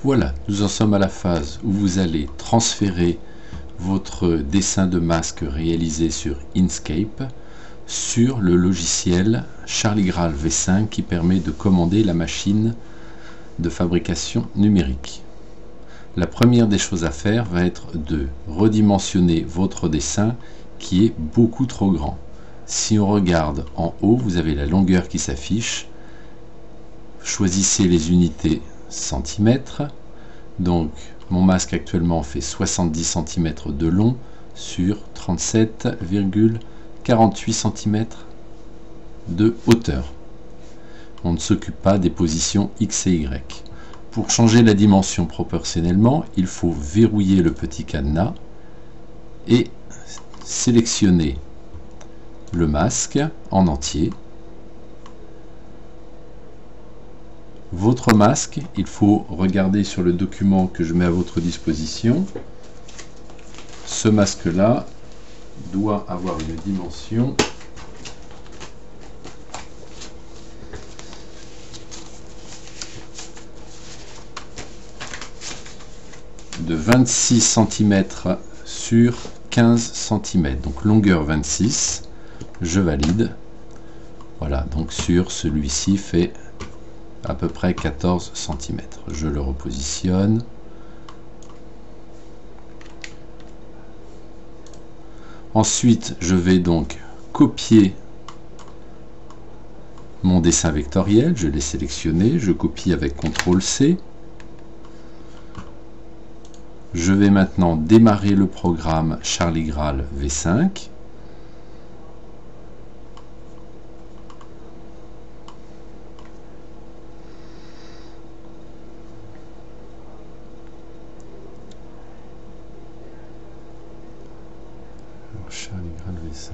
Voilà, nous en sommes à la phase où vous allez transférer votre dessin de masque réalisé sur Inkscape sur le logiciel Charlie Graal V5 qui permet de commander la machine de fabrication numérique. La première des choses à faire va être de redimensionner votre dessin qui est beaucoup trop grand. Si on regarde en haut, vous avez la longueur qui s'affiche. Choisissez les unités centimètres. Donc mon masque actuellement fait 70 cm de long sur 37,48 cm de hauteur. On ne s'occupe pas des positions X et Y. Pour changer la dimension proportionnellement, il faut verrouiller le petit cadenas et sélectionner le masque en entier. Votre masque, il faut regarder sur le document que je mets à votre disposition. Ce masque-là doit avoir une dimension de 26 cm sur 15 cm, donc longueur 26. Je valide. Voilà, donc sur celui-ci fait à peu près 14 cm. Je le repositionne. Ensuite, je vais donc copier mon dessin vectoriel. Je l'ai sélectionné. Je copie avec CTRL-C. Je vais maintenant démarrer le programme Charlie Graal V5. Charlie Graal V5.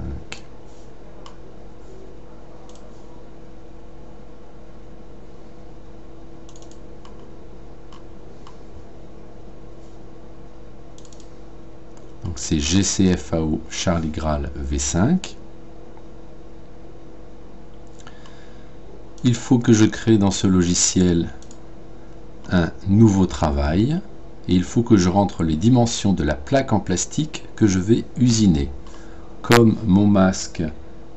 Donc c'est GCFAO Charlie Graal V5. Il faut que je crée dans ce logiciel un nouveau travail et il faut que je rentre les dimensions de la plaque en plastique que je vais usiner. Comme mon masque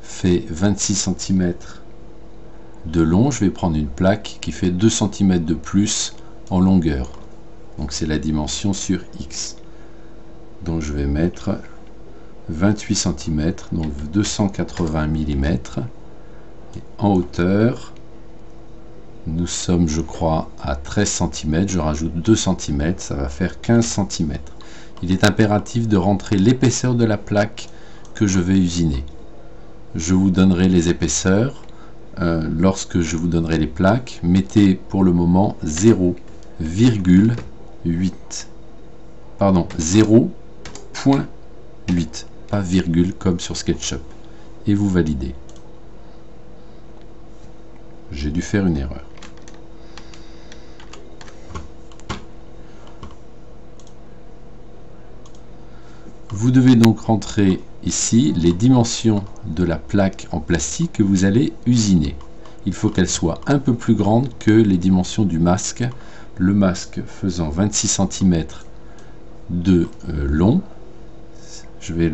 fait 26 cm de long, je vais prendre une plaque qui fait 2 cm de plus en longueur. Donc c'est la dimension sur X. Donc je vais mettre 28 cm, donc 280 mm. Et en hauteur, nous sommes, je crois, à 13 cm. Je rajoute 2 cm, ça va faire 15 cm. Il est impératif de rentrer l'épaisseur de la plaque que je vais usiner. Je vous donnerai les épaisseurs lorsque je vous donnerai les plaques. Mettez pour le moment 0,8, pardon, 0,8, pas virgule comme sur SketchUp, et vous validez. J'ai dû faire une erreur. Vous devez donc rentrer ici les dimensions de la plaque en plastique que vous allez usiner. Il faut qu'elle soit un peu plus grande que les dimensions du masque. Le masque faisant 26 cm de long, je vais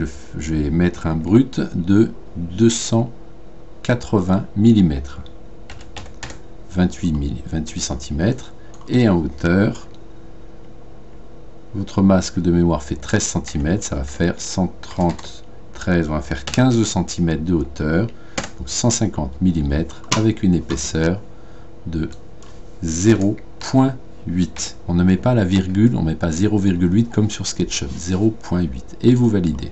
mettre un brut de 280 mm. 28 cm. Et en hauteur, votre masque de mémoire fait 13 cm, ça va faire 133, on va faire 15 cm de hauteur, donc 150 mm avec une épaisseur de 0,8. On ne met pas la virgule, on ne met pas 0,8 comme sur SketchUp, 0,8. Et vous validez.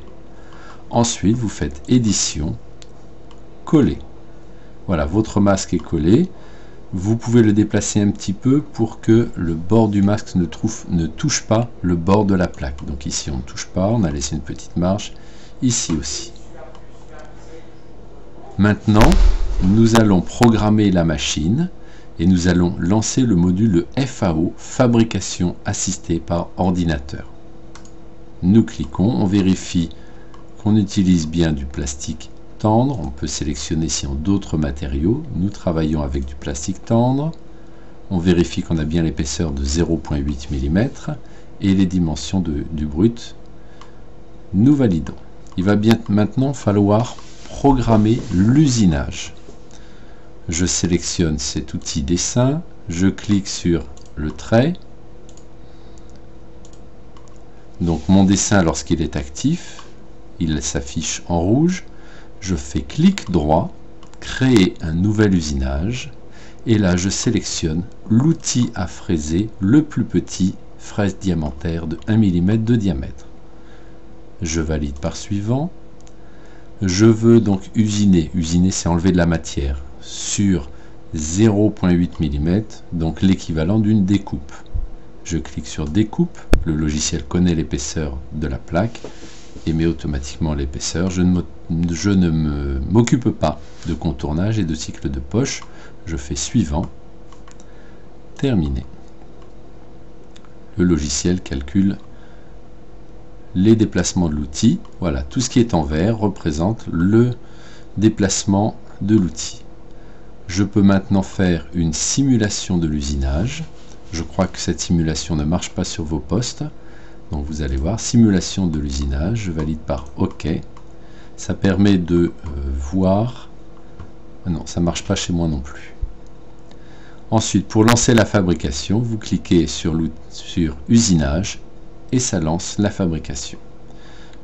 Ensuite, vous faites édition, coller. Voilà, votre masque est collé. Vous pouvez le déplacer un petit peu pour que le bord du masque ne touche pas le bord de la plaque. Donc ici on ne touche pas, on a laissé une petite marge, ici aussi. Maintenant, nous allons programmer la machine et nous allons lancer le module FAO, fabrication assistée par ordinateur. Nous cliquons, on vérifie qu'on utilise bien du plastique tendre. On peut sélectionner si on d'autres matériaux. Nous travaillons avec du plastique tendre. On vérifie qu'on a bien l'épaisseur de 0,8 mm et les dimensions du brut. Nous validons. Il va bien maintenant falloir programmer l'usinage. Je sélectionne cet outil dessin, je clique sur le trait. Donc mon dessin, lorsqu'il est actif, il s'affiche en rouge. Je fais clic droit, créer un nouvel usinage, et là je sélectionne l'outil à fraiser le plus petit, fraise diamantaire de 1 mm de diamètre. Je valide par suivant. Je veux donc usiner. Usiner, c'est enlever de la matière sur 0,8 mm, donc l'équivalent d'une découpe. Je clique sur découpe. Le logiciel connaît l'épaisseur de la plaque et met automatiquement l'épaisseur. Je ne m'occupe pas de contournage et de cycle de poche. Je fais suivant. Terminé. Le logiciel calcule les déplacements de l'outil. Voilà, tout ce qui est en vert représente le déplacement de l'outil. Je peux maintenant faire une simulation de l'usinage. Je crois que cette simulation ne marche pas sur vos postes. Donc vous allez voir, simulation de l'usinage, je valide par OK. Ça permet de voir... Non, ça ne marche pas chez moi non plus. Ensuite, pour lancer la fabrication, vous cliquez sur usinage et ça lance la fabrication.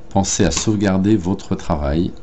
Pensez à sauvegarder votre travail